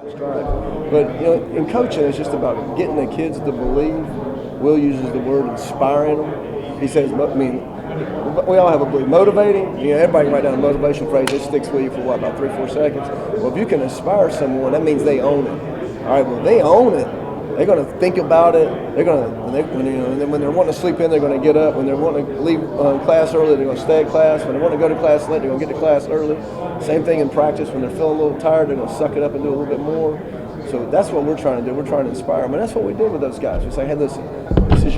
But in coaching, it's just about getting the kids to believe. Will uses the word inspiring them. He says, we all have a belief. Motivating, everybody can write down a motivation phrase. It sticks with you for about 3-4 seconds. Well, if you can inspire someone, that means they own it. All right, well, they own it. They're going to think about it. They're going to, and then when they're wanting to sleep in, they're going to get up. When they're wanting to leave class early, they're going to stay at class. When they want to go to class late, they're going to get to class early. Same thing in practice. When they're feeling a little tired, they're going to suck it up and do a little bit more. So that's what we're trying to do. We're trying to inspire them, and that's what we did with those guys. We say, hey, listen, this is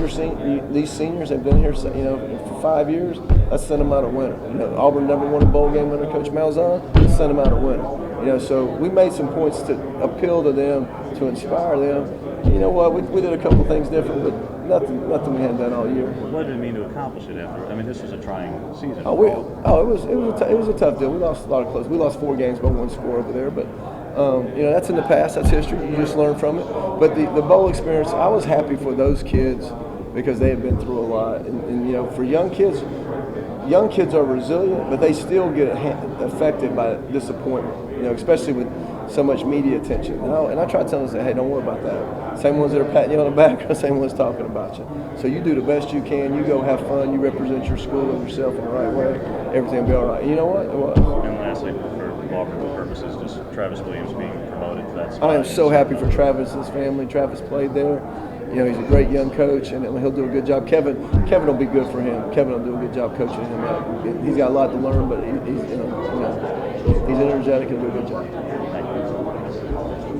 these seniors have been here, for 5 years. Let's send them out a winner. Auburn never won a bowl game under Coach Malzahn. Let's send them out a winner. So we made some points to appeal to them, to inspire them. You know what? We did a couple things different, but nothing we hadn't done all year. What did it mean to accomplish it after? I mean, this was a trying season. It was a tough deal. We lost a lot of close. We lost 4 games by 1 score over there, but that's in the past. That's history. You just learn from it. But the bowl experience, I was happy for those kids because they had been through a lot. And for young kids are resilient, but they still get affected by disappointment. Especially with so much media attention. And I try to tell them, hey, don't worry about that. Same ones that are patting you on the back are the same ones talking about you. So you do the best you can. You go have fun. You represent your school and yourself in the right way. Everything will be all right. And you know what? It was. And lastly, for Auburn purposes, just Travis Williams being promoted to that spot. I am so happy for Travis's family. Travis played there. He's a great young coach, and he'll do a good job. Kevin will be good for him. Kevin will do a good job coaching him up. He's got a lot to learn, but he's energetic and do a good job.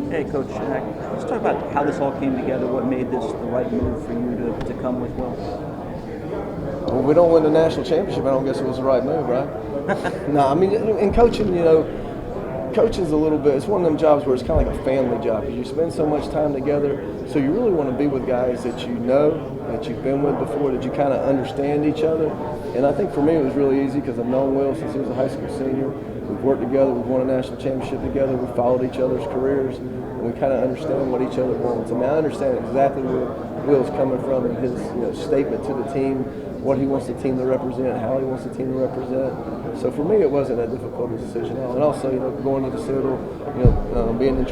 Hey, Coach, let's talk about how this all came together. What made this the right move for you to come with Will? Well, we don't win the national championship. I don't guess it was the right move, right? No, I mean, in coaching, coaching's a little bit, it's one of them jobs where it's kind of like a family job because you spend so much time together. So you really want to be with guys that you know, that you've been with before, that you kind of understand each other. And I think for me it was really easy because I've known Will since he was a high school senior. We've worked together, we've won a national championship together, we've followed each other's careers, and we kind of understand what each other wants. And now I understand exactly where Will's coming from and his statement to the team, what he wants the team to represent, how he wants the team to represent. So for me, it wasn't a difficult decision at all. And also, going to the Citadel, being in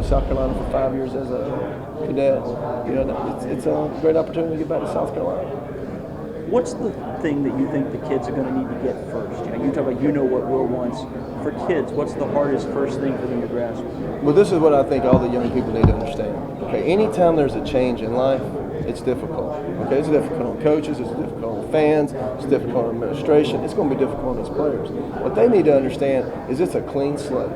South Carolina for 5 years as a cadet, it's a great opportunity to get back to South Carolina. What's the thing that you think the kids are going to need to get first? You talk about what Will wants. For kids, what's the hardest first thing for them to grasp? Well, this is what I think all the young people need to understand. Okay, anytime there's a change in life, it's difficult. Okay, it's difficult on coaches, it's difficult on fans, it's difficult on administration, it's going to be difficult on these players. What they need to understand is it's a clean slate.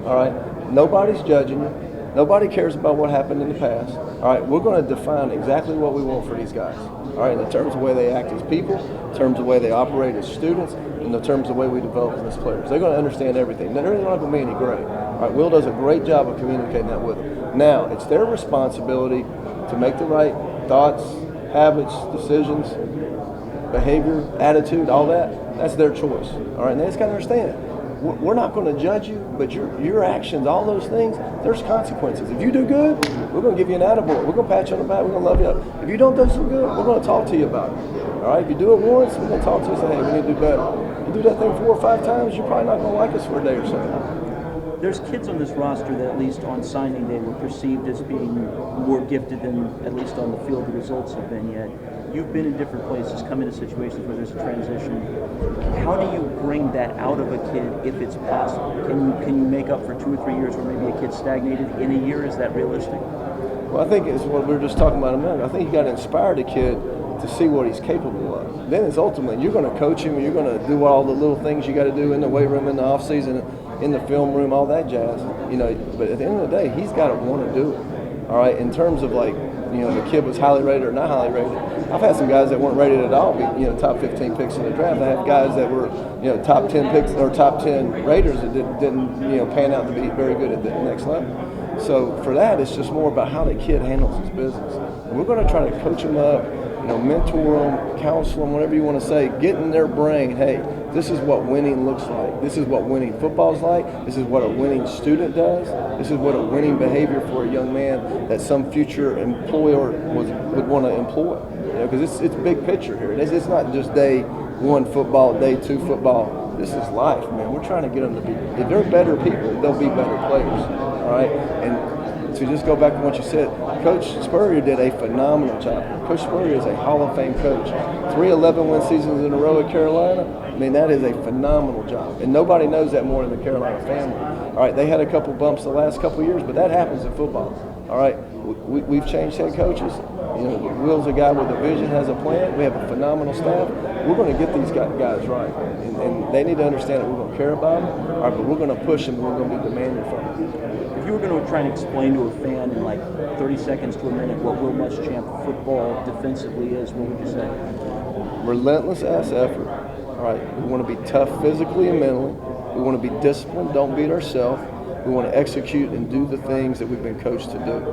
All right, nobody's judging you. Nobody cares about what happened in the past. All right, we're going to define exactly what we want for these guys. All right, in terms of the way they act as people, in terms of the way they operate as students, and in terms of the way we develop them as players. They're going to understand everything. They're not going to be any gray. All right, Will does a great job of communicating that with them. Now, it's their responsibility to make the right thoughts, habits, decisions, behavior, attitude, all that. That's their choice. All right, and they just got to understand it. We're not going to judge you, but your actions, all those things, there's consequences. If you do good, we're going to give you an attaboy. We're going to pat you on the back. We're going to love you up. If you don't do so good, we're going to talk to you about it. All right? If you do it once, we're going to talk to you and say, hey, we need to do better. If you do that thing 4 or 5 times, you're probably not going to like us for a day or so. There's kids on this roster that at least on signing day were perceived as being more gifted than at least on the field the results have been yet. You've been in different places, come into situations where there's a transition. How do you bring that out of a kid if it's possible? Can you make up for 2 or 3 years where maybe a kid stagnated in a year? Is that realistic? Well, I think it's what we were just talking about a minute. I think you got to inspire the kid to see what he's capable of. Then it's ultimately, you're going to coach him, you're going to do all the little things you got to do in the weight room, in the off season, in the film room, all that jazz. But at the end of the day, he's got to want to do it. All right, in terms of the kid was highly rated or not highly rated. I've had some guys that weren't rated at all, top 15 picks in the draft. I have guys that were, top 10 picks or top 10 raters that didn't pan out to be very good at the next level. So for that, it's just more about how the kid handles his business. And we're going to try to coach him up, mentor them, counsel them, whatever you want to say, get in their brain, hey, this is what winning looks like. This is what winning football is like. This is what a winning student does. This is what a winning behavior for a young man that some future employer would want to employ. Because it's big picture here. It's not just day 1 football, day 2 football. This is life, man. We're trying to get them to be, if they're better people, they'll be better players. All right, and to just go back to what you said, Coach Spurrier did a phenomenal job. Coach Spurrier is a Hall of Fame coach. 3 11-win seasons in a row at Carolina. I mean, that is a phenomenal job, and nobody knows that more than the Carolina family. All right, they had a couple bumps the last couple of years, but that happens in football. All right, we've changed head coaches. You know, Will's a guy with a vision, has a plan. We have a phenomenal staff. We're going to get these guys right, and they need to understand that we're going to care about them. All right, but we're going to push them, and we're going to be demanding from them. If you were going to try and explain to a fan in like 30 seconds to a minute what Will Muschamp football defensively is, what would you say? Relentless ass effort. All right, we want to be tough physically and mentally. We want to be disciplined, don't beat ourselves. We want to execute and do the things that we've been coached to do.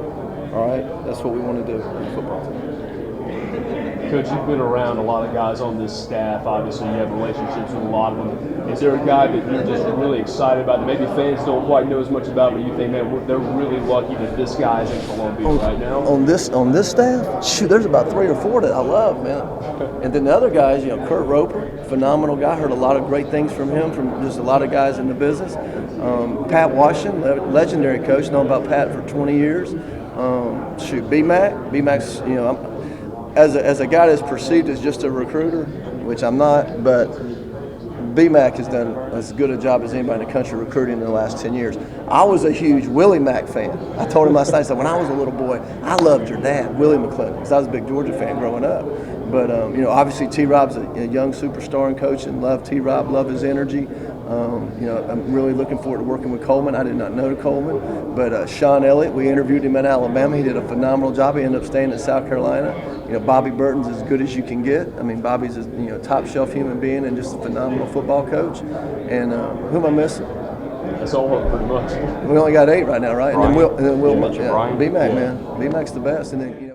All right, that's what we want to do in the football team. Coach, you've been around a lot of guys on this staff. Obviously, you have relationships with a lot of them. Is there a guy that you're just really excited about that maybe fans don't quite know as much about, but you think, man, they're really lucky that this guy's in Columbia right now? On this staff, shoot, there's about 3 or 4 that I love, man. And then the other guys, you know, Kurt Roper, phenomenal guy. Heard a lot of great things from him, from just a lot of guys in the business. Pat Washington, legendary coach, known about Pat for 20 years. B-Mac's, you know, as a guy that's perceived as just a recruiter, which I'm not, but B-Mac has done as good a job as anybody in the country recruiting in the last 10 years. I was a huge Willie Mack fan. I told him last night, I said, when I was a little boy, I loved your dad, Willie McClendon, because I was a big Georgia fan growing up. But, you know, obviously T-Rob's a young superstar and coach, and love T-Rob, love his energy. You know, I'm really looking forward to working with Coleman. I did not know Coleman, but Sean Elliott, we interviewed him at Alabama. He did a phenomenal job. He ended up staying in South Carolina. You know, Bobby Burton's as good as you can get. I mean, Bobby's a top shelf human being and just a phenomenal football coach. And who am I missing? That's all of them, pretty much. We only got 8 right now, right? Brian. And then Will, Brian. B-Mac, Yeah. man. B-Mac's the best. And then, you know.